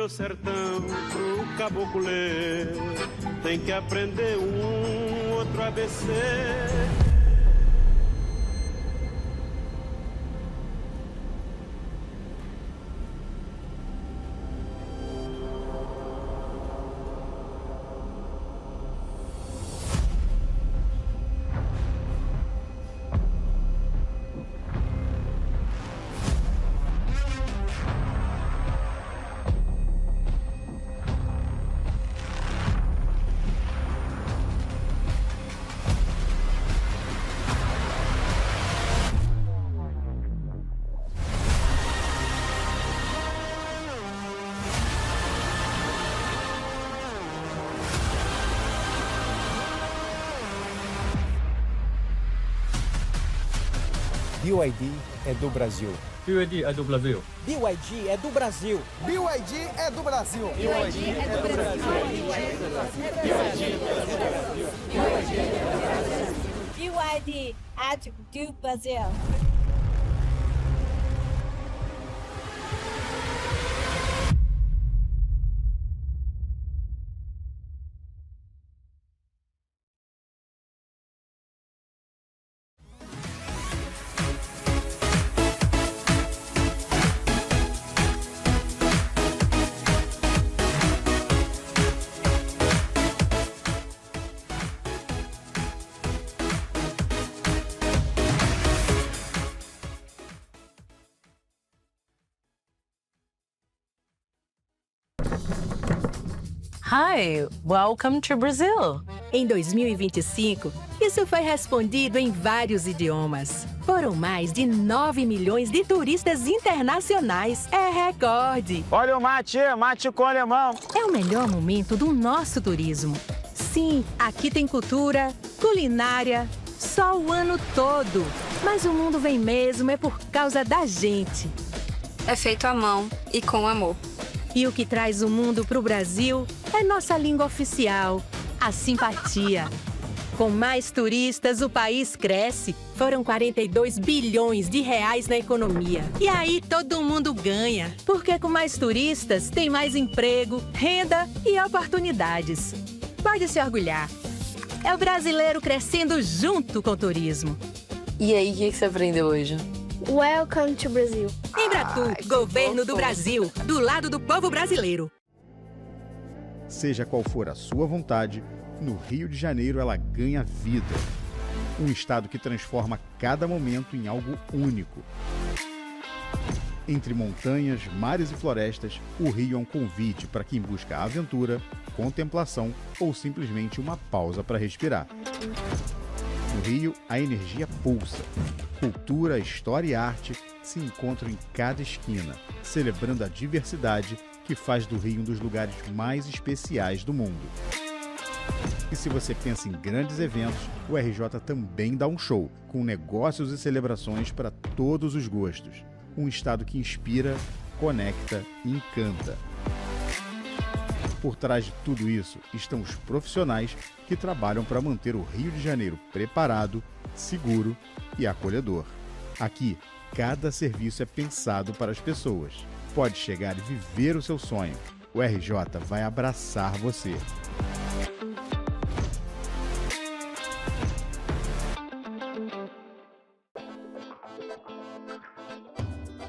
meu sertão pro caboclo ler, tem que aprender outro ABC. BYD é do Brasil. BYD é do Brasil. BYD é do Brasil. BYD é do Brasil. BYD é do Brasil. BYD é do Brasil. Hi, welcome to Brazil. Em 2025, isso foi respondido em vários idiomas. Foram mais de 9 milhões de turistas internacionais. É recorde. Olha o mate com alemão. É o melhor momento do nosso turismo. Sim, aqui tem cultura, culinária, só o ano todo. Mas o mundo vem mesmo é por causa da gente. É feito à mão e com amor. E o que traz o mundo para o Brasil é nossa língua oficial, a simpatia. Com mais turistas, o país cresce. Foram 42 bilhões de reais na economia. E aí todo mundo ganha. Porque com mais turistas, tem mais emprego, renda e oportunidades. Pode se orgulhar. É o brasileiro crescendo junto com o turismo. E aí, o que você aprendeu hoje? Welcome to Brazil. Embratur, governo do Brasil, do lado do povo brasileiro. Seja qual for a sua vontade, no Rio de Janeiro ela ganha vida. Um estado que transforma cada momento em algo único. Entre montanhas, mares e florestas, o Rio é um convite para quem busca aventura, contemplação ou simplesmente uma pausa para respirar. No Rio, a energia pulsa. Cultura, história e arte se encontram em cada esquina, celebrando a diversidade que faz do Rio um dos lugares mais especiais do mundo. E se você pensa em grandes eventos, o RJ também dá um show, com negócios e celebrações para todos os gostos. Um estado que inspira, conecta e encanta. Por trás de tudo isso estão os profissionais que trabalham para manter o Rio de Janeiro preparado, seguro e acolhedor. Aqui, cada serviço é pensado para as pessoas. Pode chegar e viver o seu sonho. O RJ vai abraçar você.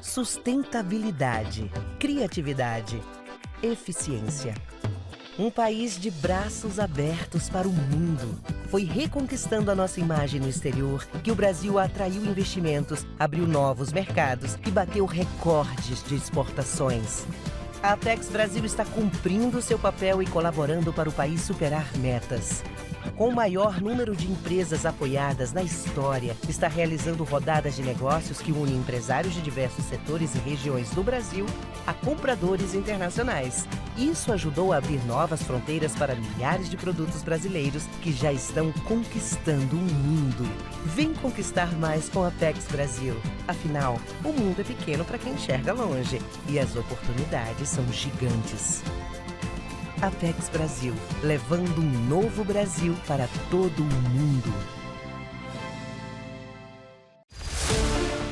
Sustentabilidade, criatividade, eficiência. Um país de braços abertos para o mundo. Foi reconquistando a nossa imagem no exterior que o Brasil atraiu investimentos, abriu novos mercados e bateu recordes de exportações. A Apex Brasil está cumprindo seu papel e colaborando para o país superar metas. Com o maior número de empresas apoiadas na história, está realizando rodadas de negócios que unem empresários de diversos setores e regiões do Brasil a compradores internacionais. Isso ajudou a abrir novas fronteiras para milhares de produtos brasileiros que já estão conquistando o mundo. Vem conquistar mais com a Apex Brasil. Afinal, o mundo é pequeno para quem enxerga longe e as oportunidades são gigantes. Apex Brasil, levando um novo Brasil para todo o mundo.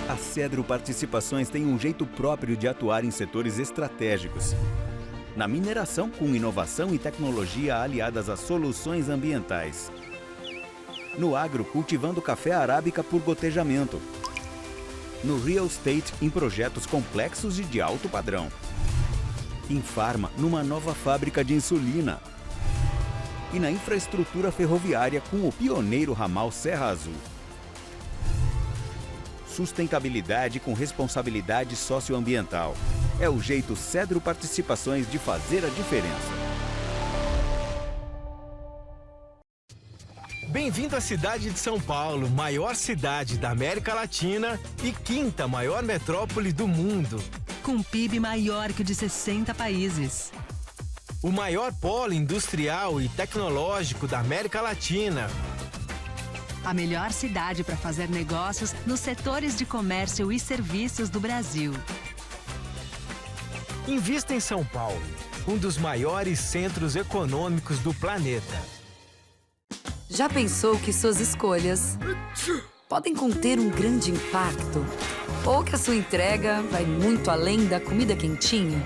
A Cedro Participações tem um jeito próprio de atuar em setores estratégicos. Na mineração, com inovação e tecnologia aliadas a soluções ambientais. No agro, cultivando café arábica por gotejamento. No real estate, em projetos complexos e de alto padrão. Em farma, numa nova fábrica de insulina. E na infraestrutura ferroviária, com o pioneiro ramal Serra Azul. Sustentabilidade com responsabilidade socioambiental. É o jeito Cedro Participações de fazer a diferença. Bem-vindo à cidade de São Paulo, maior cidade da América Latina e quinta maior metrópole do mundo. Com PIB maior que o de 60 países. O maior polo industrial e tecnológico da América Latina. A melhor cidade para fazer negócios nos setores de comércio e serviços do Brasil. Invista em São Paulo, um dos maiores centros econômicos do planeta. Já pensou que suas escolhas podem conter um grande impacto? Ou que a sua entrega vai muito além da comida quentinha?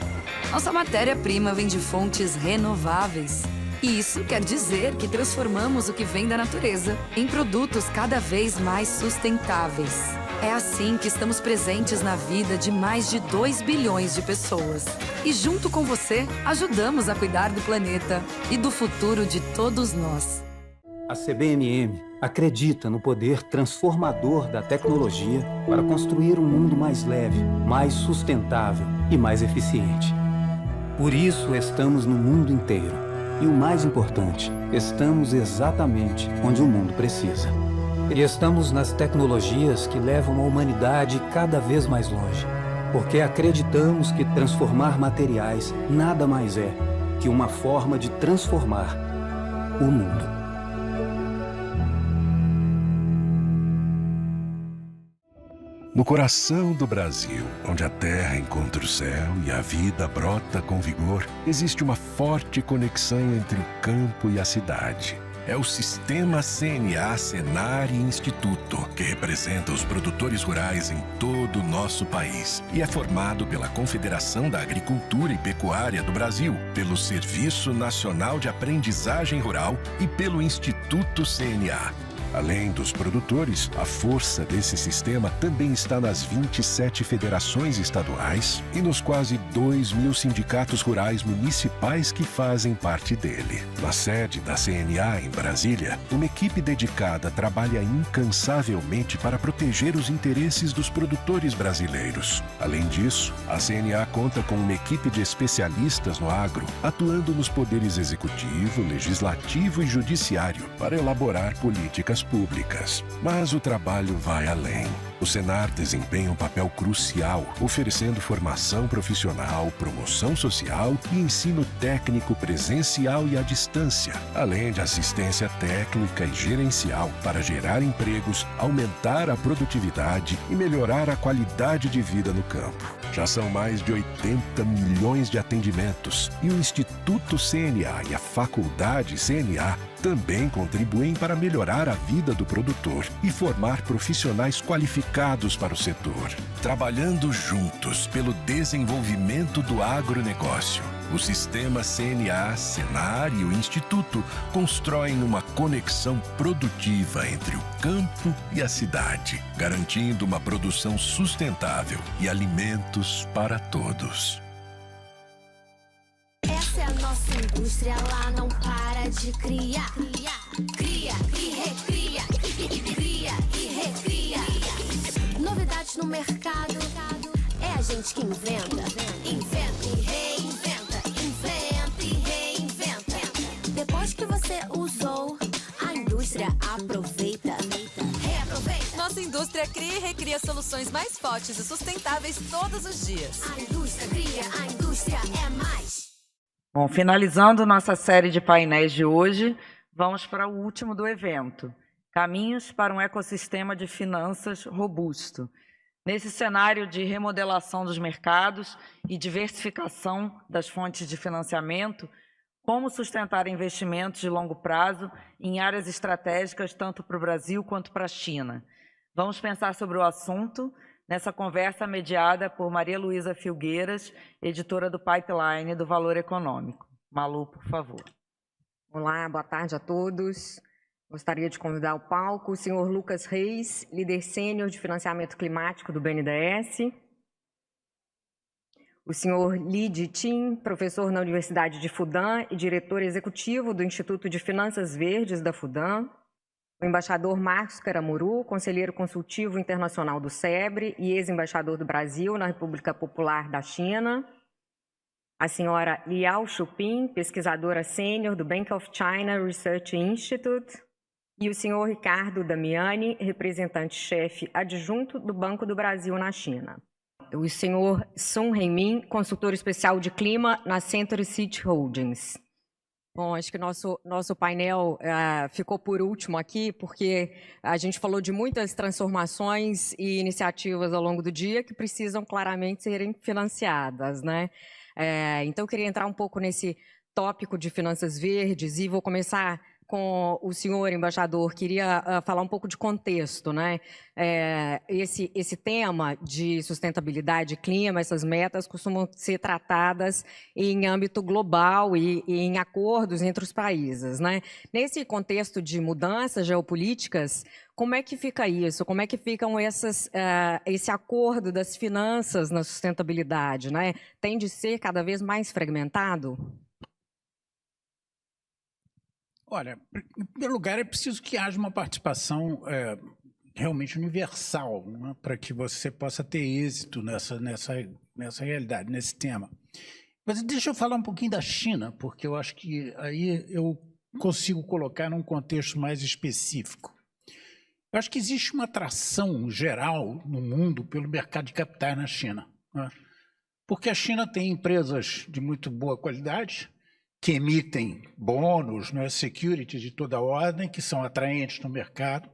Nossa matéria-prima vem de fontes renováveis. E isso quer dizer que transformamos o que vem da natureza em produtos cada vez mais sustentáveis. É assim que estamos presentes na vida de mais de 2 bilhões de pessoas. E junto com você, ajudamos a cuidar do planeta e do futuro de todos nós. A CBMM acredita no poder transformador da tecnologia para construir um mundo mais leve, mais sustentável e mais eficiente. Por isso, estamos no mundo inteiro. E o mais importante, estamos exatamente onde o mundo precisa. E estamos nas tecnologias que levam a humanidade cada vez mais longe. Porque acreditamos que transformar materiais nada mais é que uma forma de transformar o mundo. No coração do Brasil, onde a terra encontra o céu e a vida brota com vigor, existe uma forte conexão entre o campo e a cidade. É o Sistema CNA, Senar e Instituto, que representa os produtores rurais em todo o nosso país e é formado pela Confederação da Agricultura e Pecuária do Brasil, pelo Serviço Nacional de Aprendizagem Rural e pelo Instituto CNA. Além dos produtores, a força desse sistema também está nas 27 federações estaduais e nos quase 2.000 sindicatos rurais municipais que fazem parte dele. Na sede da CNA, em Brasília, uma equipe dedicada trabalha incansavelmente para proteger os interesses dos produtores brasileiros. Além disso, a CNA conta com uma equipe de especialistas no agro, atuando nos poderes executivo, legislativo e judiciário para elaborar políticas públicas. Mas o trabalho vai além. O Senar desempenha um papel crucial, oferecendo formação profissional, promoção social e ensino técnico presencial e à distância, além de assistência técnica e gerencial para gerar empregos, aumentar a produtividade e melhorar a qualidade de vida no campo. Já são mais de 80 milhões de atendimentos e o Instituto CNA e a Faculdade CNA também contribuem para melhorar a vida do produtor e formar profissionais qualificados para o setor. Trabalhando juntos pelo desenvolvimento do agronegócio, o Sistema CNA, Senar e o Instituto constroem uma conexão produtiva entre o campo e a cidade, garantindo uma produção sustentável e alimentos para todos. Essa é a nossa indústria, lá não para de criar. Cria e recria, cria e recria. Novidades no mercado, é a gente que inventa. Inventa e reinventa, inventa e reinventa. Depois que você usou, a indústria aproveita. Reaproveita. Nossa indústria cria e recria soluções mais fortes e sustentáveis todos os dias. A indústria cria, a indústria é mais. Bom, finalizando nossa série de painéis de hoje, vamos para o último do evento, Caminhos para um ecossistema de finanças robusto. Nesse cenário de remodelação dos mercados e diversificação das fontes de financiamento, como sustentar investimentos de longo prazo em áreas estratégicas tanto para o Brasil quanto para a China. Vamos pensar sobre o assunto nessa conversa mediada por Maria Luísa Filgueiras, editora do Pipeline do Valor Econômico. Malu, por favor. Olá, boa tarde a todos. Gostaria de convidar ao palco o senhor Lucas Reis, líder sênior de financiamento climático do BNDES. O senhor Lidi Tim, professor na Universidade de Fudan e diretor executivo do Instituto de Finanças Verdes da Fudan. O embaixador Marcos Caramuru, conselheiro consultivo internacional do SEBRE e ex-embaixador do Brasil na República Popular da China. A senhora Liao Xuping, pesquisadora sênior do Bank of China Research Institute. E o senhor Ricardo Damiani, representante-chefe adjunto do Banco do Brasil na China. O senhor Sun Heimin, consultor especial de clima na Century City Holdings. Bom, acho que nosso painel ficou por último aqui, porque a gente falou de muitas transformações e iniciativas ao longo do dia que precisam claramente serem financiadas, né? Então, eu queria entrar um pouco nesse tópico de finanças verdes e vou começar com o senhor embaixador. Queria falar um pouco de contexto, né? Esse tema de sustentabilidade e clima, essas metas costumam ser tratadas em âmbito global e em acordos entre os países, né? Nesse contexto de mudanças geopolíticas, como é que fica isso? Como é que ficam esse acordo das finanças na sustentabilidade, né? Tem de ser cada vez mais fragmentado? Olha, em primeiro lugar, é preciso que haja uma participação realmente universal, né, para que você possa ter êxito nessa realidade, nesse tema. Mas deixa eu falar um pouquinho da China, porque eu acho que aí eu consigo colocar num contexto mais específico. Eu acho que existe uma atração geral no mundo pelo mercado de capitais na China, né? Porque a China tem empresas de muito boa qualidade, que emitem bônus, né, securities de toda ordem, que são atraentes no mercado,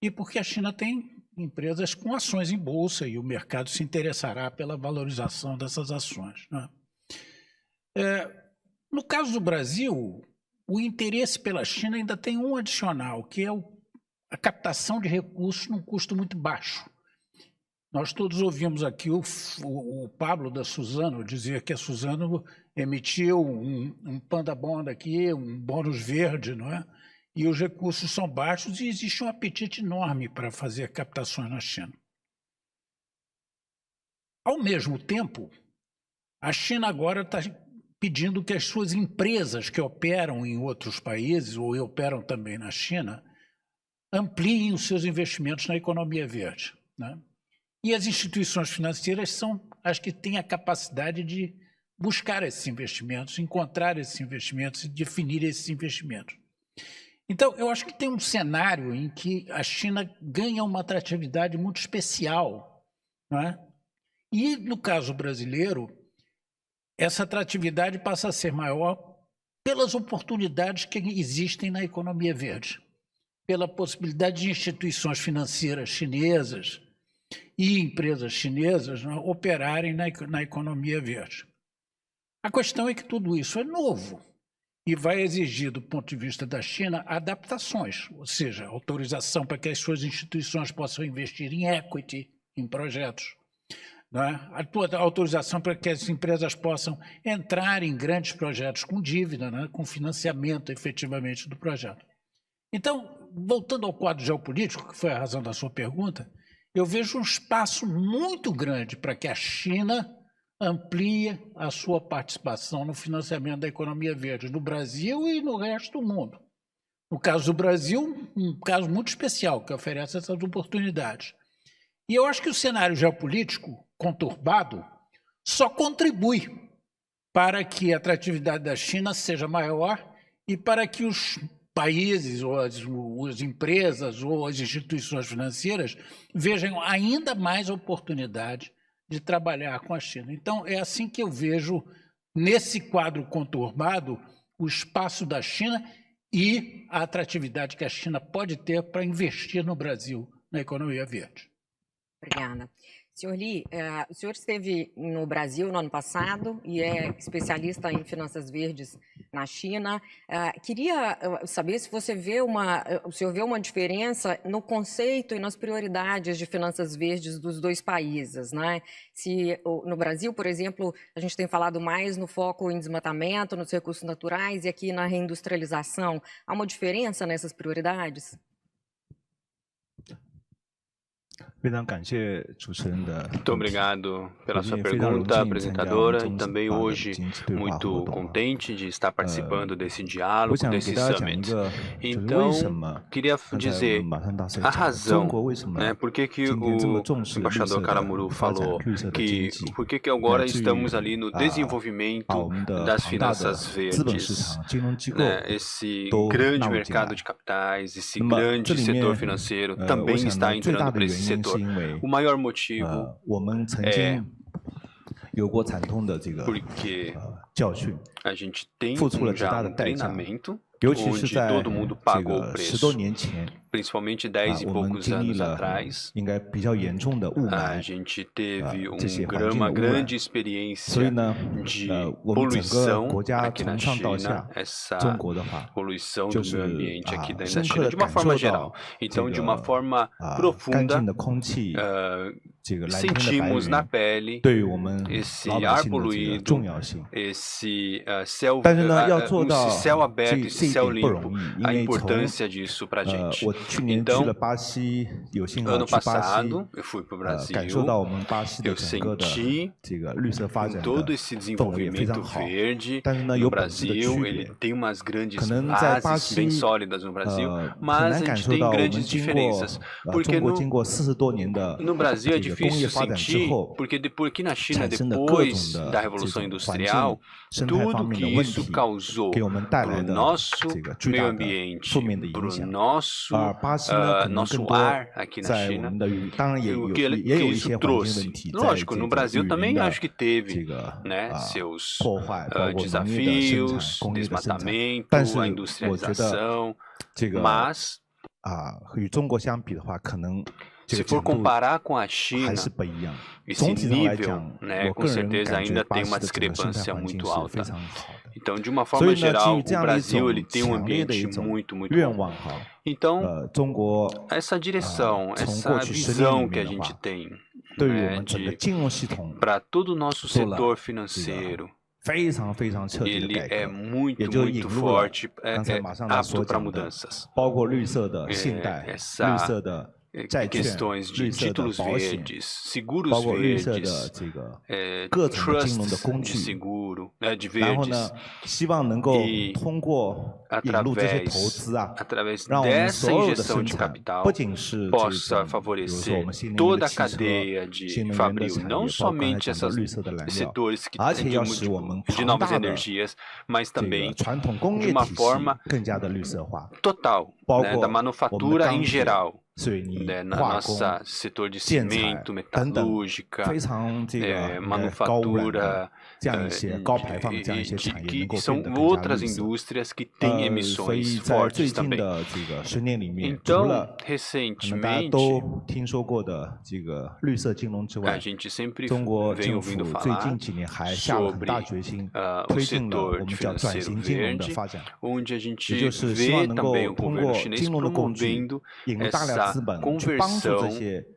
e porque a China tem empresas com ações em bolsa e o mercado se interessará pela valorização dessas ações, né? No caso do Brasil, o interesse pela China ainda tem um adicional, que é a captação de recursos num custo muito baixo. Nós todos ouvimos aqui o Pablo da Suzano dizer que a Suzano emitiu um Panda Bond aqui, um bônus verde, não é? E os recursos são baixos e existe um apetite enorme para fazer captações na China. Ao mesmo tempo, a China agora está pedindo que as suas empresas que operam em outros países ou operam também na China ampliem os seus investimentos na economia verde, né? E as instituições financeiras são as que têm a capacidade de buscar esses investimentos, encontrar esses investimentos e definir esses investimentos. Então, eu acho que tem um cenário em que a China ganha uma atratividade muito especial, não é? E, no caso brasileiro, essa atratividade passa a ser maior pelas oportunidades que existem na economia verde, pela possibilidade de instituições financeiras chinesas e empresas chinesas, não é, operarem na economia verde. A questão é que tudo isso é novo e vai exigir, do ponto de vista da China, adaptações, ou seja, autorização para que as suas instituições possam investir em equity, em projetos, não é? A autorização para que as empresas possam entrar em grandes projetos com dívida, não é? Com financiamento efetivamente do projeto. Então, voltando ao quadro geopolítico, que foi a razão da sua pergunta, eu vejo um espaço muito grande para que a China amplie a sua participação no financiamento da economia verde no Brasil e no resto do mundo. No caso do Brasil, um caso muito especial que oferece essas oportunidades. E eu acho que o cenário geopolítico conturbado só contribui para que a atratividade da China seja maior e para que os países, ou as empresas, ou as instituições financeiras vejam ainda mais oportunidade de trabalhar com a China. Então, é assim que eu vejo, nesse quadro conturbado, o espaço da China e a atratividade que a China pode ter para investir no Brasil, na economia verde. Obrigada. Senhor Lee, o senhor esteve no Brasil no ano passado e é especialista em finanças verdes na China. Queria saber se você o senhor vê uma diferença no conceito e nas prioridades de finanças verdes dos dois países, né? Se no Brasil, por exemplo, a gente tem falado mais no foco em desmatamento, nos recursos naturais e aqui na reindustrialização. Há uma diferença nessas prioridades? Muito obrigado pela sua pergunta, apresentadora, e também hoje muito contente de estar participando desse diálogo, desse summit. Então, queria dizer a razão, né, por que o embaixador Karamuru falou que por que agora estamos ali no desenvolvimento das finanças verdes, né, esse grande mercado de capitais, esse grande setor financeiro também está entrando para esse setor. O maior motivo é porque a gente tem já um treinamento onde todo mundo pagou o preço, principalmente 10 e poucos anos atrás. A gente teve uma grande experiência de poluição aqui na China, essa poluição do meio ambiente aqui na China, de uma forma geral. Então, de uma forma profunda, sentimos na pele esse ar poluído, esse céu aberto, esse céu limpo, a importância disso para a gente. Então, ano passado, eu fui para o Brasil, eu senti todo esse desenvolvimento verde no Brasil, ele tem umas grandes bases bem sólidas no Brasil, mas a gente tem grandes diferenças, porque no Brasil é difícil sentir, porque aqui na China, depois da Revolução Industrial, tudo que isso causou para o nosso meio ambiente, para o nosso ar aqui na China, o que isso trouxe. Lógico, no Brasil também acho que teve, né, seus desafios, desmatamento, a industrialização, mas se for comparar com a China, esse nível, né, com certeza ainda tem uma discrepância muito alta. Então, de uma forma geral, o Brasil ele tem um ambiente muito bom. Então, essa direção, essa visão que a gente tem, né, para todo o nosso setor financeiro, ele é muito forte, apto para mudanças. Questões de títulos verdes, seguros verdes, trusts de seguro, de verdes, e através dessa injeção de capital possa favorecer toda a cadeia de fabril, não somente esses setores que de novas energias, mas também de uma forma total, né, da manufatura em geral. Na nossa setor de cimento, metalúrgica, manufatura, que são outras indústrias que têm emissões fortes também. Então, recentemente, a gente sempre vem ouvindo falar sobre o setor financeiro verde, onde a gente vê também o governo chinês promovendo essa conversão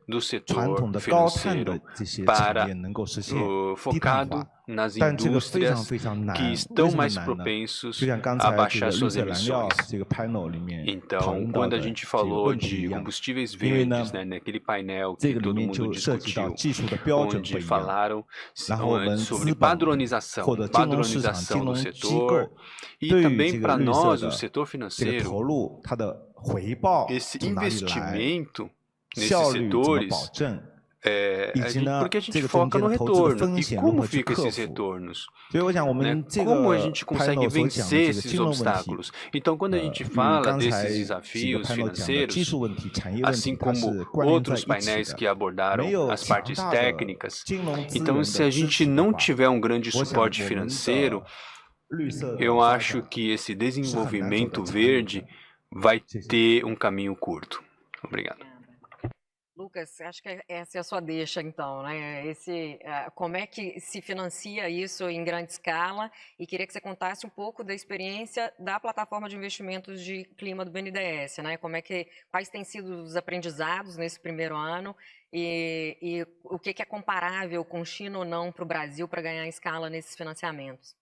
do setor financeiro para focado nas indústrias que estão mais propensos a baixar suas emissões. Então, quando a gente falou de combustíveis verdes, né, naquele painel que todo mundo discutiu, onde falaram sobre padronização no setor, e também para nós, o setor financeiro, esse investimento nesses setores, porque a gente foca no retorno. E como ficam esses retornos? Né? Como a gente consegue vencer esses obstáculos? Então, quando a gente fala desses desafios financeiros, assim como outros painéis que abordaram as partes técnicas, então, se a gente não tiver um grande suporte financeiro, eu acho que esse desenvolvimento verde vai ter um caminho curto. Obrigado. Lucas, acho que essa é a sua deixa, então, né? Como é que se financia isso em grande escala? E queria que você contasse um pouco da experiência da plataforma de investimentos de clima do BNDES, né? Quais têm sido os aprendizados nesse primeiro ano e o que é comparável com China ou não para o Brasil para ganhar escala nesses financiamentos?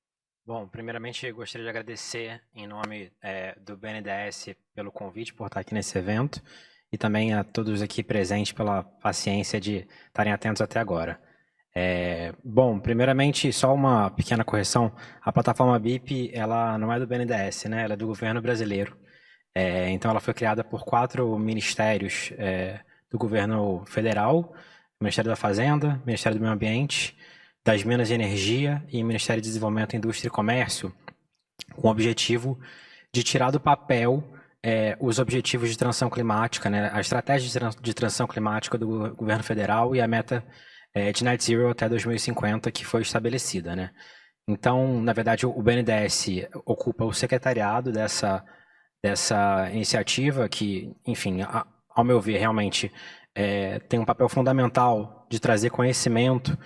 Bom, primeiramente gostaria de agradecer em nome do BNDES pelo convite, por estar aqui nesse evento, e também a todos aqui presentes pela paciência de estarem atentos até agora. Bom, primeiramente, só uma pequena correção, a plataforma BIP, ela não é do BNDES, né? Ela é do governo brasileiro, então ela foi criada por 4 ministérios do governo federal, Ministério da Fazenda, Ministério do Meio Ambiente, das Minas e Energia e Ministério de Desenvolvimento, Indústria e Comércio, com o objetivo de tirar do papel os objetivos de transição climática, né, a estratégia de transição climática do governo federal e a meta de Net Zero até 2050 que foi estabelecida, né? Então, na verdade, o BNDES ocupa o secretariado dessa iniciativa que, enfim, ao meu ver, realmente tem um papel fundamental de trazer conhecimento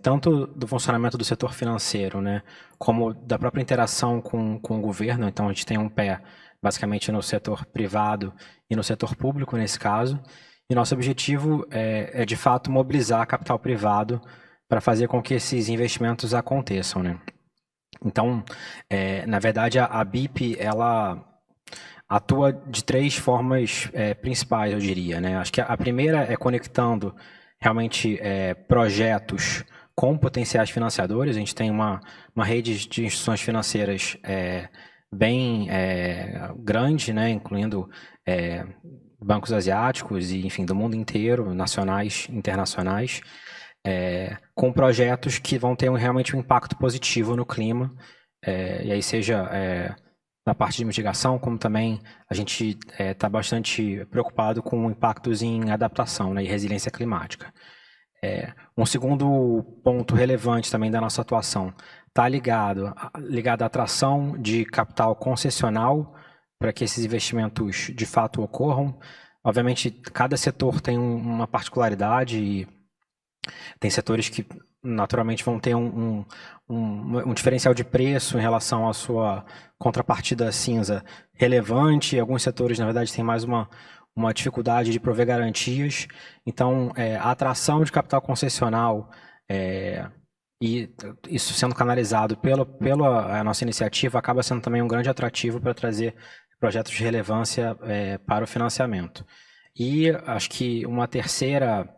tanto do funcionamento do setor financeiro, né, como da própria interação com o governo. Então, a gente tem um pé, basicamente, no setor privado e no setor público, nesse caso. E nosso objetivo é de fato, mobilizar capital privado para fazer com que esses investimentos aconteçam, né. Então, na verdade, a BIP, ela atua de 3 formas principais, eu diria, né. Acho que a primeira é conectando realmente projetos com potenciais financiadores. A gente tem uma rede de instituições financeiras bem grande, né, incluindo bancos asiáticos e, enfim, do mundo inteiro, nacionais, internacionais, com projetos que vão ter realmente um impacto positivo no clima, e aí seja na parte de mitigação, como também a gente está bastante preocupado com impactos em adaptação, né, e resiliência climática. Um segundo ponto relevante também da nossa atuação está ligado à atração de capital concessional para que esses investimentos de fato ocorram. Obviamente, cada setor tem uma particularidade e tem setores que naturalmente vão ter um diferencial de preço em relação à sua contrapartida cinza relevante. Alguns setores, na verdade, têm mais uma dificuldade de prover garantias. Então, a atração de capital concessional e isso sendo canalizado pela nossa iniciativa acaba sendo também um grande atrativo para trazer projetos de relevância para o financiamento. E acho que uma terceira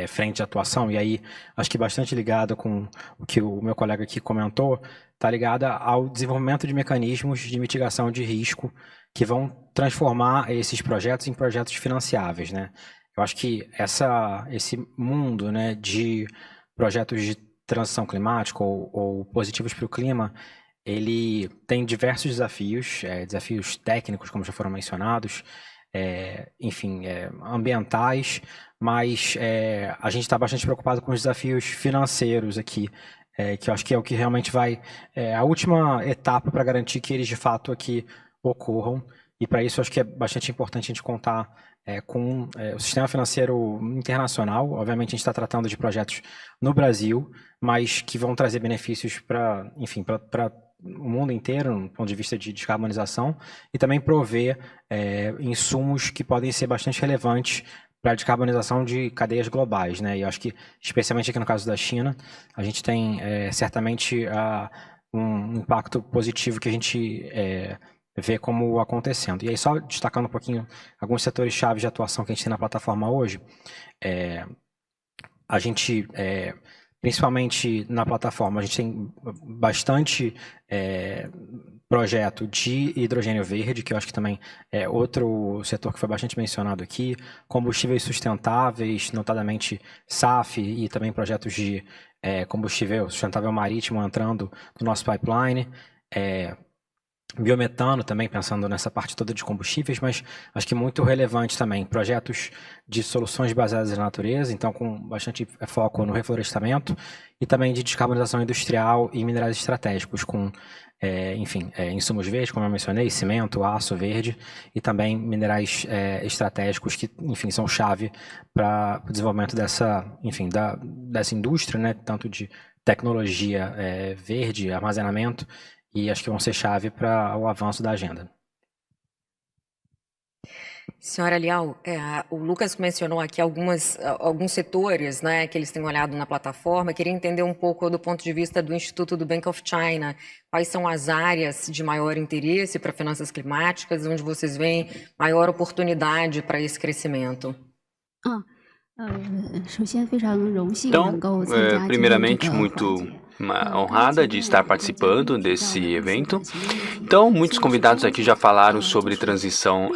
frente de atuação, e aí acho que bastante ligada com o que o meu colega aqui comentou, está ligada ao desenvolvimento de mecanismos de mitigação de risco que vão transformar esses projetos em projetos financiáveis, né? Eu acho que esse mundo, né, de projetos de transição climática ou positivos para o clima, ele tem diversos desafios, desafios técnicos, como já foram mencionados, enfim, ambientais, mas a gente está bastante preocupado com os desafios financeiros aqui, que eu acho que é o que realmente vai, a última etapa para garantir que eles de fato aqui ocorram, e para isso acho que é bastante importante a gente contar com o sistema financeiro internacional. Obviamente a gente está tratando de projetos no Brasil, mas que vão trazer benefícios para, enfim, para o mundo inteiro, do ponto de vista de descarbonização, e também prover insumos que podem ser bastante relevantes para a descarbonização de cadeias globais, né? E eu acho que, especialmente aqui no caso da China, a gente tem certamente um impacto positivo que a gente vê como acontecendo. E aí, só destacando um pouquinho alguns setores-chave de atuação que a gente tem na plataforma hoje, a gente, principalmente na plataforma, a gente tem bastante projeto de hidrogênio verde, que eu acho que também é outro setor que foi bastante mencionado aqui, combustíveis sustentáveis, notadamente SAF, e também projetos de combustível sustentável marítimo entrando no nosso pipeline. biometano também, pensando nessa parte toda de combustíveis, mas acho que muito relevante também, projetos de soluções baseadas na natureza, então com bastante foco no reflorestamento, e também de descarbonização industrial e minerais estratégicos, com, insumos verdes, como eu mencionei, cimento, aço verde, e também minerais estratégicos que, enfim, são chave para o desenvolvimento dessa indústria, né, tanto de tecnologia verde, armazenamento, e acho que vão ser chave para o avanço da agenda. Senhora Liao, o Lucas mencionou aqui alguns setores, né, que eles têm olhado na plataforma. Queria entender um pouco do ponto de vista do Instituto do Bank of China. Quais são as áreas de maior interesse para finanças climáticas, onde vocês veem maior oportunidade para esse crescimento? Então, primeiramente, muito honrada de estar participando desse evento. Então, muitos convidados aqui já falaram sobre transição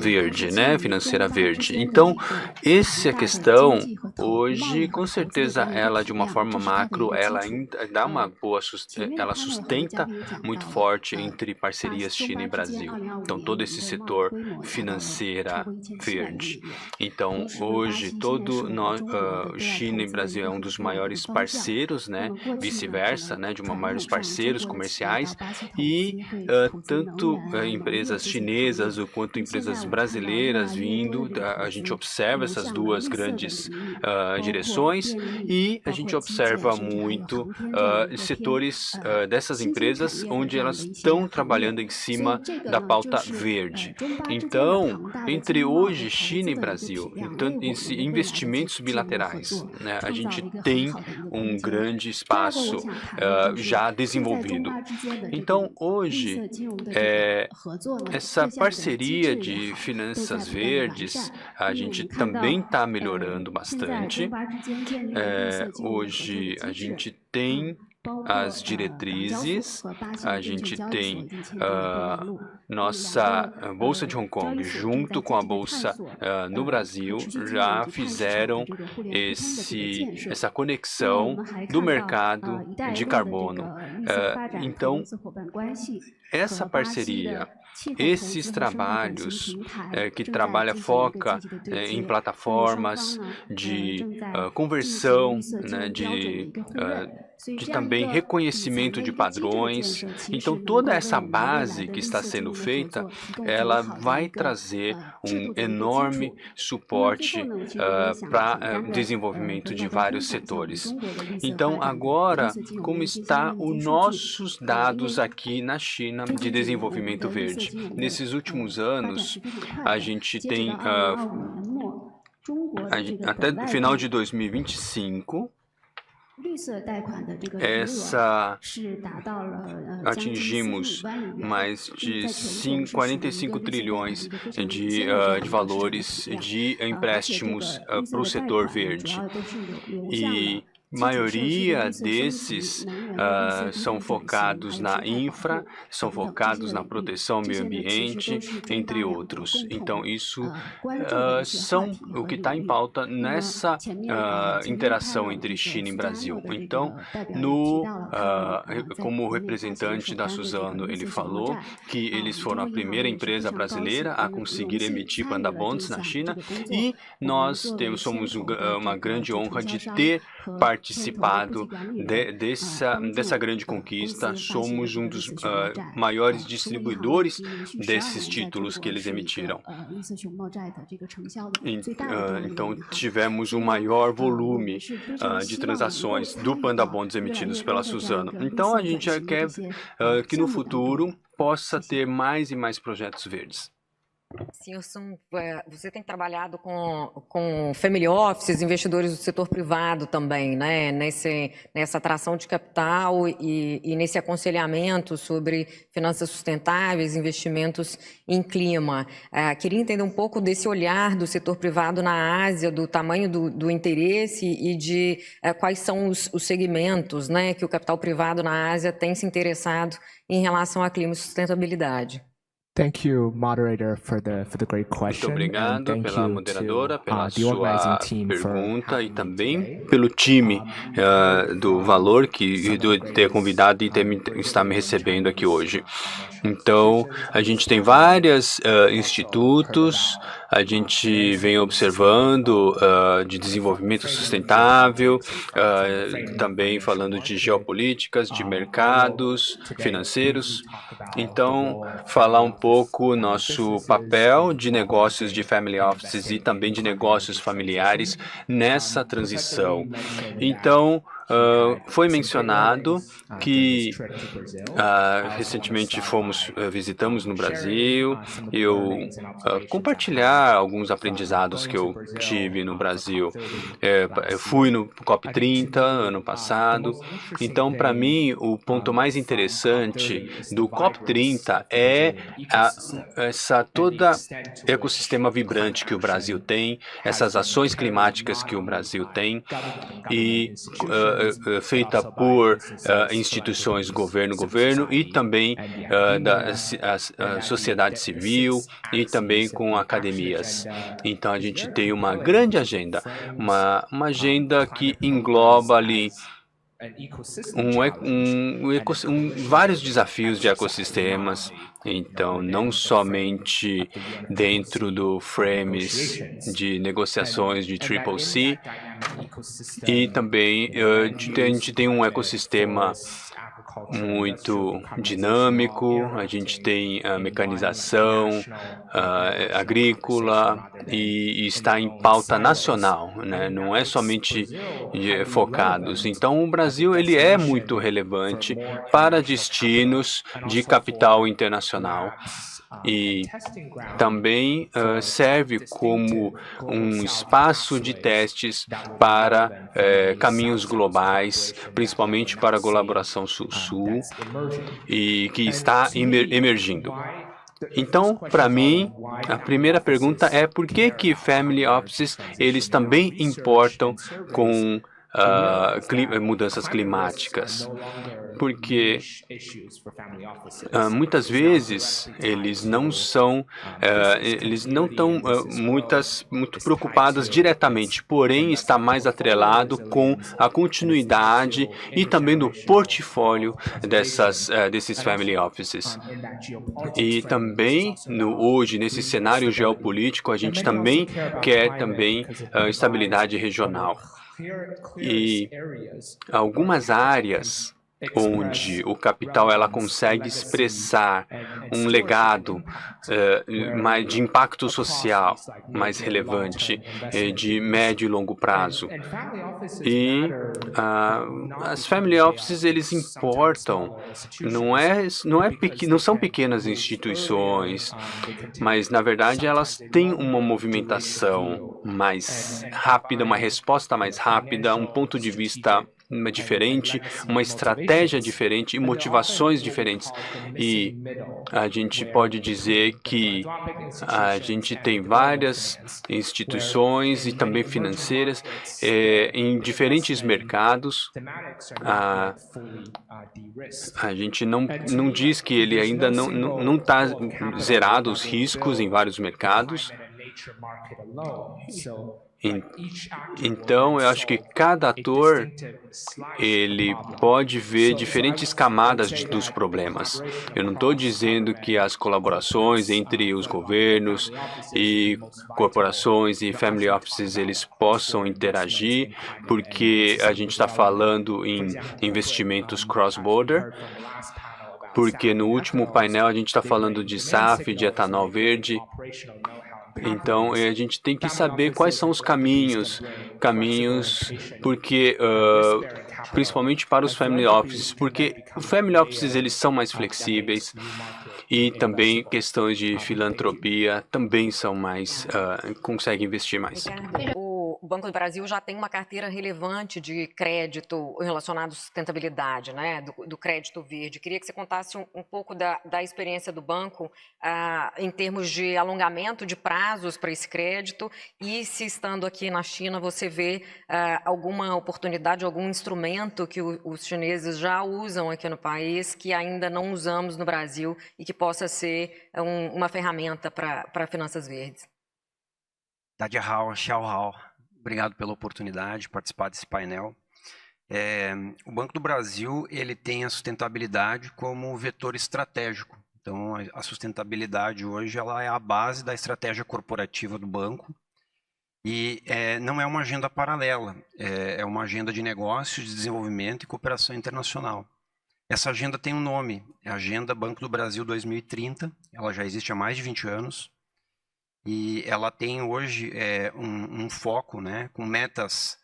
verde, né, financeira verde. Então, essa questão, hoje, com certeza, ela, de uma forma macro, ela ainda dá uma boa, ela sustenta muito forte entre parcerias China e Brasil. Então, todo esse setor financeira verde. Então, hoje, China e Brasil é um dos maiores parceiros, né, vice-versa, né, de maiores parceiros comerciais, e tanto empresas chinesas quanto empresas brasileiras vindo, a gente observa essas duas grandes direções, e a gente observa muito setores dessas empresas onde elas estão trabalhando em cima da pauta verde. Então, entre hoje China e Brasil, então, investimentos bilaterais, né, a gente tem um grande espaço já desenvolvido. Então, hoje, essa parceria de finanças verdes, a gente também está melhorando bastante. Hoje, a gente tem as diretrizes, a gente tem nossa Bolsa de Hong Kong junto com a Bolsa no Brasil, já fizeram essa conexão do mercado de carbono. Então, essa parceria, esses trabalhos que foca em plataformas de conversão, né, de também reconhecimento de padrões. Então, toda essa base que está sendo feita, ela vai trazer um enorme suporte para desenvolvimento de vários setores. Então, agora, como estão os nossos dados aqui na China de desenvolvimento verde? Nesses últimos anos, a gente tem, até o final de 2025, atingimos mais de 45 trilhões de valores de empréstimos para o setor verde. E maioria desses são focados na infra, são focados na proteção ao meio ambiente, entre outros. Então, isso são o que está em pauta nessa interação entre China e Brasil. Então, como o representante da Suzano, ele falou que eles foram a primeira empresa brasileira a conseguir emitir Panda Bonds na China, e nós somos uma grande honra de ter participado dessa grande conquista. Somos um dos maiores distribuidores desses títulos que eles emitiram. Então, tivemos um maior volume de transações do Panda Bonds emitidos pela Suzano. Então, a gente quer que no futuro possa ter mais e mais projetos verdes. Senhor Sun, você tem trabalhado com family offices, investidores do setor privado também, né? Nessa atração de capital e nesse aconselhamento sobre finanças sustentáveis, investimentos em clima. Queria entender um pouco desse olhar do setor privado na Ásia, do tamanho do interesse e de quais são os segmentos, né, que o capital privado na Ásia tem se interessado em relação a clima e sustentabilidade. Thank you, moderator, for the great question. Muito obrigado pela moderadora, pela sua pergunta e também pelo time do Valor de ter convidado e estar me recebendo aqui hoje. Então, a gente tem vários institutos, a gente vem observando de desenvolvimento sustentável, também falando de geopolíticas, de mercados financeiros. Então, falar um pouco nosso papel de negócios de family offices e também de negócios familiares nessa transição. Então, foi mencionado que recentemente visitamos no Brasil. Eu compartilhar alguns aprendizados que eu tive no Brasil. Eu fui no COP30 ano passado. Então, para mim, o ponto mais interessante do COP30 é toda ecossistema vibrante que o Brasil tem, essas ações climáticas que o Brasil tem e feita por instituições governo e também da sociedade civil e também com academias. Então a gente tem uma grande agenda, uma agenda que engloba ali vários desafios de ecossistemas. Então, não somente dentro do frames de negociações de CCC, e também a gente tem um ecossistema muito dinâmico, a gente tem a mecanização agrícola e está em pauta nacional, né? Não é somente focados. Então, o Brasil ele é muito relevante para destinos de capital internacional. E também serve como um espaço de testes para caminhos globais, principalmente para a colaboração Sul-Sul, e que está emergindo. Então, para mim, a primeira pergunta é por que family offices eles também importam com mudanças climáticas, porque muitas vezes eles não estão muito preocupados diretamente, porém está mais atrelado com a continuidade e também do portfólio desses family offices. E também hoje nesse cenário geopolítico a gente também quer estabilidade regional. E algumas áreas onde o capital ela consegue expressar um legado de impacto social mais relevante, de médio e longo prazo. E as family offices eles importam, não são pequenas instituições, mas na verdade elas têm uma movimentação mais rápida, uma resposta mais rápida, um ponto de vista diferente, uma estratégia diferente e motivações diferentes. E a gente pode dizer que a gente tem várias instituições e também financeiras em diferentes mercados. A gente não diz que ele ainda não está zerado os riscos em vários mercados. Então, eu acho que cada ator ele pode ver diferentes camadas dos problemas. Eu não estou dizendo que as colaborações entre os governos e corporações e family offices eles possam interagir, porque a gente está falando em investimentos cross-border, porque no último painel a gente está falando de SAF, de etanol verde. Então, a gente tem que saber quais são os caminhos, porque, principalmente para os family offices, porque os family offices eles são mais flexíveis e também questões de filantropia também são mais, conseguem investir mais. O Banco do Brasil já tem uma carteira relevante de crédito relacionado à sustentabilidade, né, do crédito verde. Queria que você contasse um pouco da experiência do banco em termos de alongamento de prazos para esse crédito e se, estando aqui na China, você vê alguma oportunidade, algum instrumento que os chineses já usam aqui no país que ainda não usamos no Brasil e que possa ser uma ferramenta para finanças verdes. Xiao Hao, obrigado pela oportunidade de participar desse painel. O Banco do Brasil ele tem a sustentabilidade como vetor estratégico. Então, a sustentabilidade hoje ela é a base da estratégia corporativa do banco e não é uma agenda paralela, é uma agenda de negócios, de desenvolvimento e cooperação internacional. Essa agenda tem um nome, é a Agenda Banco do Brasil 2030, ela já existe há mais de 20 anos. E ela tem hoje um foco, né, com metas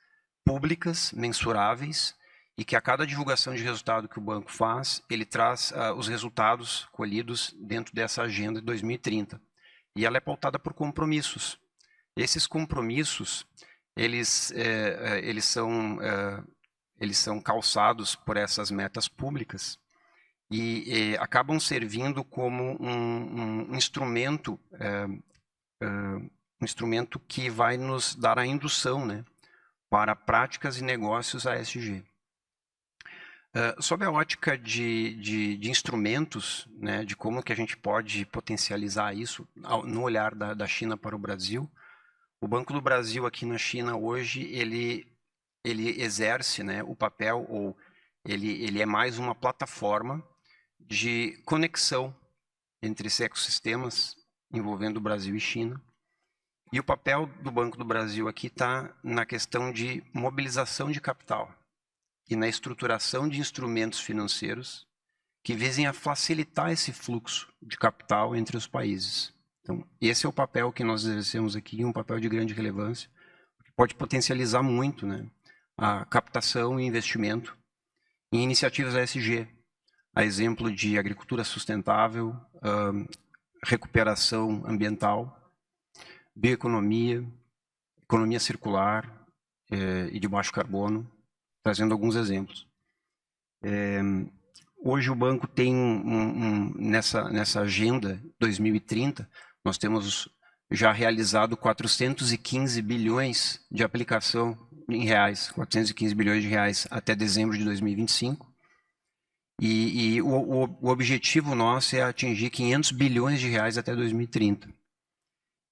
públicas, mensuráveis, e que a cada divulgação de resultado que o banco faz, ele traz os resultados colhidos dentro dessa agenda de 2030. E ela é pautada por compromissos. Esses compromissos, eles são calçados por essas metas públicas e acabam servindo como um instrumento que vai nos dar a indução, né, para práticas e negócios ASG. Sob a ótica de instrumentos, né, de como que a gente pode potencializar isso no olhar da China para o Brasil, o Banco do Brasil aqui na China hoje, ele exerce, né, o papel, ou ele é mais uma plataforma de conexão entre esses ecossistemas envolvendo o Brasil e China. E o papel do Banco do Brasil aqui está na questão de mobilização de capital e na estruturação de instrumentos financeiros que visem a facilitar esse fluxo de capital entre os países. Então, esse é o papel que nós exercemos aqui, um papel de grande relevância, que pode potencializar muito, né, a captação e investimento em iniciativas ESG, a exemplo de agricultura sustentável, recuperação ambiental, bioeconomia, economia circular e de baixo carbono, trazendo alguns exemplos. Hoje o banco tem nessa agenda 2030, nós temos já realizado 415 bilhões de aplicação em reais, 415 bilhões de reais até dezembro de 2025. E o objetivo nosso é atingir 500 bilhões de reais até 2030.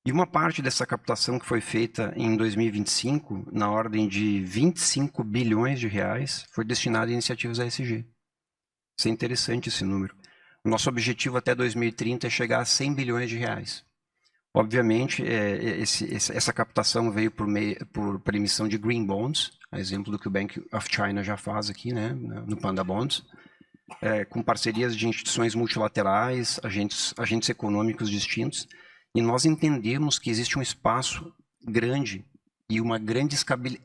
E uma parte dessa captação que foi feita em 2025, na ordem de 25 bilhões de reais, foi destinada a iniciativas ESG. Isso é interessante esse número. O nosso objetivo até 2030 é chegar a 100 bilhões de reais. Obviamente, essa captação veio por emissão de green bonds, a exemplo do que o Bank of China já faz aqui, né, no Panda Bonds, com parcerias de instituições multilaterais, agentes econômicos distintos, e nós entendemos que existe um espaço grande e uma grande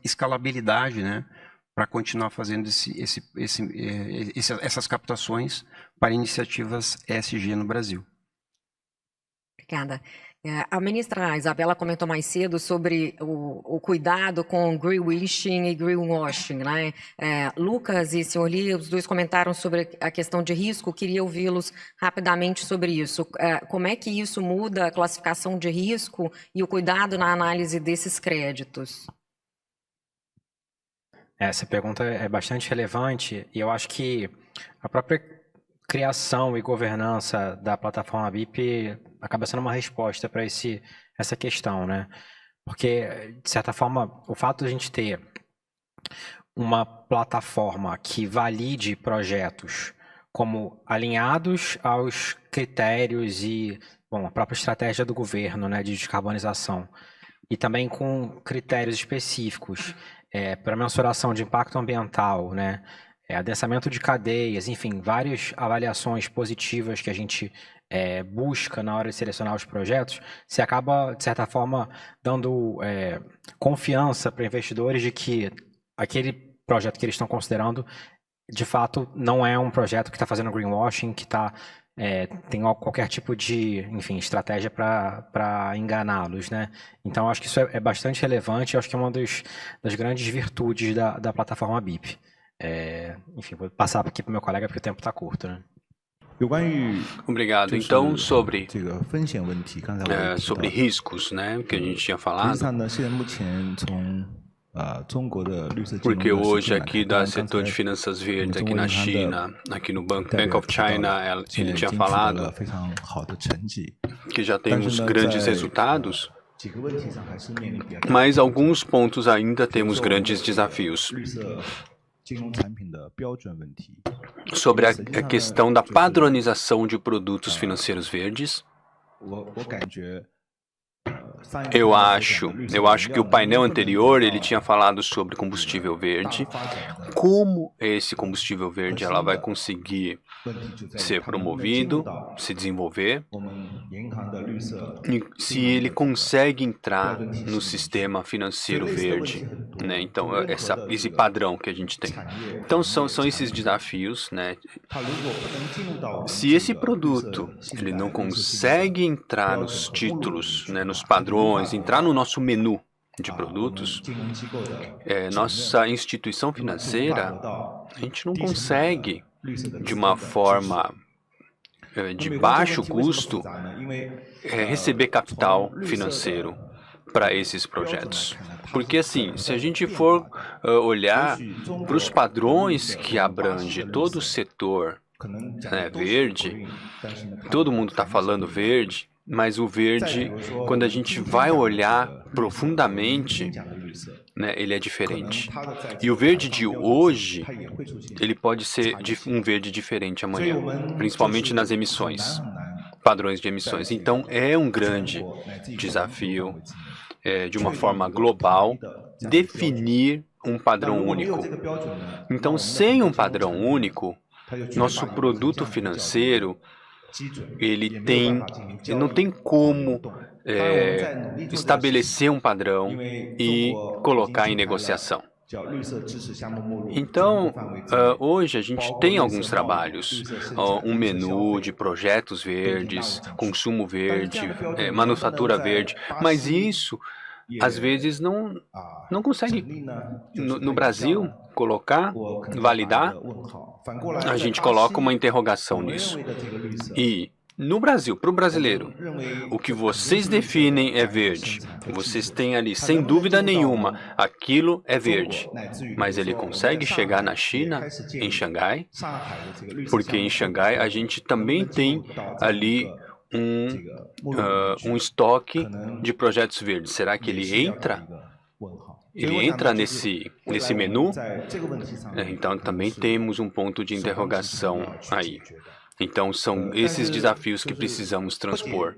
escalabilidade, né, para continuar fazendo essas captações para iniciativas ESG no Brasil. Obrigada. A ministra Isabela comentou mais cedo sobre o cuidado com greenwashing e greenwashing, né? Lucas e senhor Li, os dois comentaram sobre a questão de risco, queria ouvi-los rapidamente sobre isso. Como é que isso muda a classificação de risco e o cuidado na análise desses créditos? Essa pergunta é bastante relevante e eu acho que a própria criação e governança da plataforma BIP acaba sendo uma resposta para essa questão, né? Porque, de certa forma, o fato de a gente ter uma plataforma que valide projetos como alinhados aos critérios e, a própria estratégia do governo, né, de descarbonização, e também com critérios específicos para mensuração de impacto ambiental, né, adensamento de cadeias, enfim, várias avaliações positivas que a gente busca na hora de selecionar os projetos, se acaba, de certa forma, dando confiança para investidores de que aquele projeto que eles estão considerando, de fato, não é um projeto que está fazendo greenwashing, que está tem qualquer tipo de, enfim, estratégia para enganá-los, né? Então, acho que isso é bastante relevante, acho que é uma das grandes virtudes da plataforma BIP. Enfim, vou passar aqui para o meu colega, porque o tempo está curto, né? Obrigado. Então, sobre riscos, né, que a gente tinha falado, porque hoje aqui do setor de finanças verdes, aqui na China, aqui no Bank of China, ele tinha falado que já temos grandes resultados, mas alguns pontos ainda temos grandes desafios. Sobre a questão da padronização de produtos financeiros verdes, eu acho que o painel anterior ele tinha falado sobre combustível verde, como esse combustível verde ela vai conseguir ser promovido, se desenvolver, e se ele consegue entrar no sistema financeiro verde, né? Então esse padrão que a gente tem. Então são esses desafios, né? Se esse produto ele não consegue entrar nos títulos, né, nos padrões, entrar no nosso menu de produtos, nossa instituição financeira, a gente não consegue, de uma forma de baixo custo, receber capital financeiro para esses projetos. Porque assim, se a gente for olhar para os padrões que abrange todo o setor verde, todo mundo está falando verde, mas o verde, quando a gente vai olhar profundamente, né, ele é diferente. E o verde de hoje, ele pode ser um verde diferente amanhã, principalmente nas emissões, padrões de emissões. Então, é um grande desafio, de uma forma global, definir um padrão único. Então, sem um padrão único, nosso produto financeiro, ele não tem como estabelecer um padrão e colocar em negociação. Então, hoje a gente tem alguns trabalhos, um menu de projetos verdes, consumo verde, manufatura verde, mas isso, às vezes, não consegue, no Brasil, colocar, validar, a gente coloca uma interrogação nisso. E no Brasil, para o brasileiro, o que vocês definem é verde. Vocês têm ali, sem dúvida nenhuma, aquilo é verde. Mas ele consegue chegar na China, em Xangai, porque em Xangai a gente também tem ali um estoque de projetos verdes. Será que ele entra? Ele entra nesse menu? Então também temos um ponto de interrogação aí. Então, são esses desafios que precisamos transpor.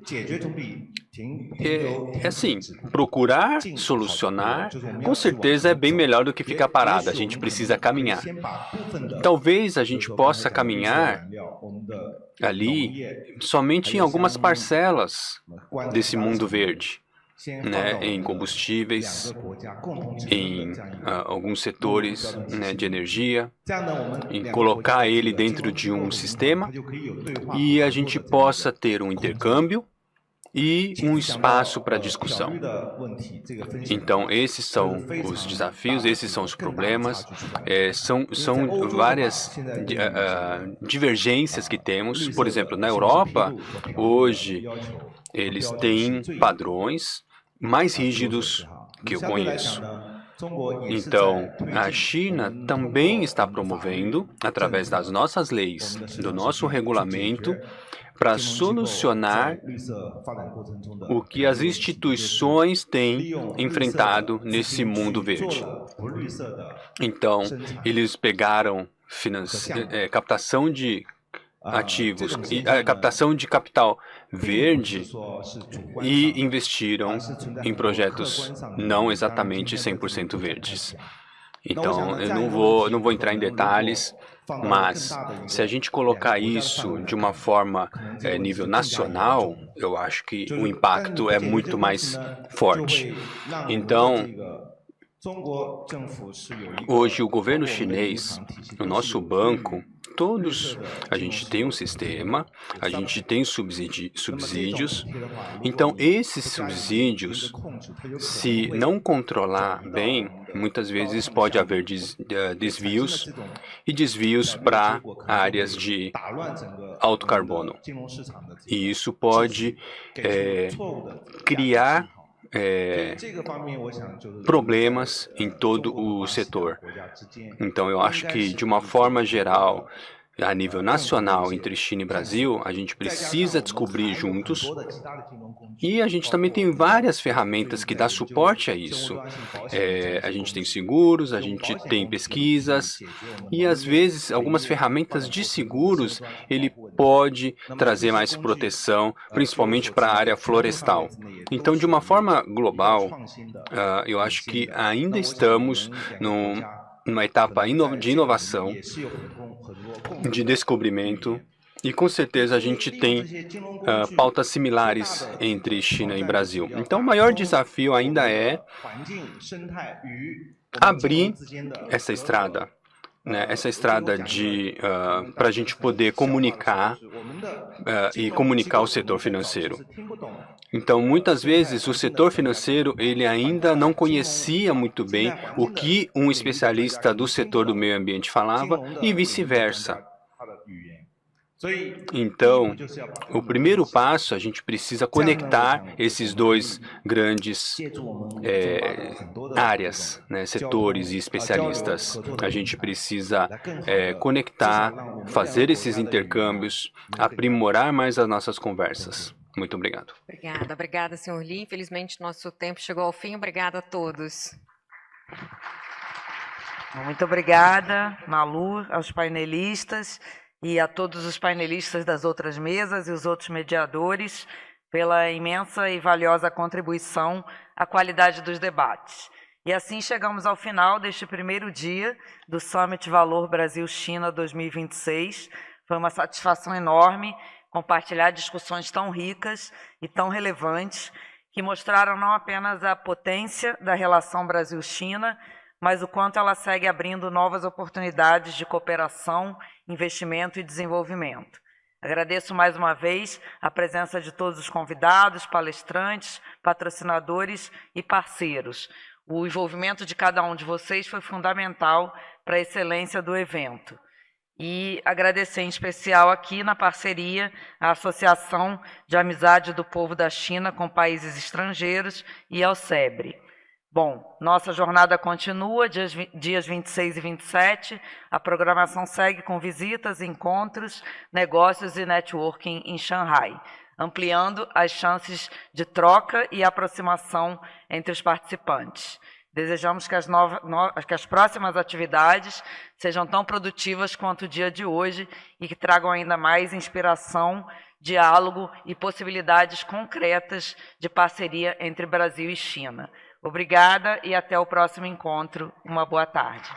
Assim, procurar solucionar, com certeza é bem melhor do que ficar parado. A gente precisa caminhar. Talvez a gente possa caminhar ali somente em algumas parcelas desse mundo verde, né, em combustíveis, em alguns setores, né, de energia, em colocar ele dentro de um sistema e a gente possa ter um intercâmbio e um espaço para discussão. Então, esses são os desafios, esses são os problemas, são várias divergências que temos. Por exemplo, na Europa, hoje, eles têm padrões mais rígidos que eu conheço. Então, a China também está promovendo, através das nossas leis, do nosso regulamento, para solucionar o que as instituições têm enfrentado nesse mundo verde. Então, eles pegaram captação de ativos, captação de capital verde e investiram em projetos não exatamente 100% verdes. Então, eu não vou entrar em detalhes, mas se a gente colocar isso de uma forma nível nacional, eu acho que o impacto é muito mais forte. Então, hoje o governo chinês, o nosso banco, todos, a gente tem um sistema, a gente tem subsídios. Então, esses subsídios, se não controlar bem, muitas vezes pode haver desvios e desvios para áreas de alto carbono. E isso pode criar problemas em todo o setor. Então, eu acho que, de uma forma geral, a nível nacional, entre China e Brasil, a gente precisa descobrir juntos, e a gente também tem várias ferramentas que dão suporte a isso. A gente tem seguros, a gente tem pesquisas, e às vezes algumas ferramentas de seguros, ele pode trazer mais proteção, principalmente para a área florestal. Então, de uma forma global, eu acho que ainda estamos numa etapa de inovação, de descobrimento, e com certeza a gente tem pautas similares entre China e Brasil. Então, o maior desafio ainda é abrir essa estrada, né? Essa estrada para a gente poder comunicar e comunicar o setor financeiro. Então, muitas vezes, o setor financeiro ele ainda não conhecia muito bem o que um especialista do setor do meio ambiente falava e vice-versa. Então, o primeiro passo, a gente precisa conectar esses dois grandes áreas, né, setores e especialistas. A gente precisa conectar, fazer esses intercâmbios, aprimorar mais as nossas conversas. Muito obrigado. Obrigada, senhor Li. Infelizmente, nosso tempo chegou ao fim. Obrigada a todos. Muito obrigada, Malu, aos painelistas e a todos os painelistas das outras mesas e os outros mediadores pela imensa e valiosa contribuição à qualidade dos debates. E assim chegamos ao final deste primeiro dia do Summit Valor Brasil-China 2026. Foi uma satisfação enorme compartilhar discussões tão ricas e tão relevantes que mostraram não apenas a potência da relação Brasil-China, mas o quanto ela segue abrindo novas oportunidades de cooperação, investimento e desenvolvimento. Agradeço mais uma vez a presença de todos os convidados, palestrantes, patrocinadores e parceiros. O envolvimento de cada um de vocês foi fundamental para a excelência do evento. E agradecer em especial aqui na parceria a Associação de Amizade do Povo da China com Países Estrangeiros e ao SEBRE. Bom, nossa jornada continua, dias 26 e 27, a programação segue com visitas, encontros, negócios e networking em Xangai, ampliando as chances de troca e aproximação entre os participantes. Desejamos que as próximas atividades sejam tão produtivas quanto o dia de hoje e que tragam ainda mais inspiração, diálogo e possibilidades concretas de parceria entre Brasil e China. Obrigada e até o próximo encontro. Uma boa tarde.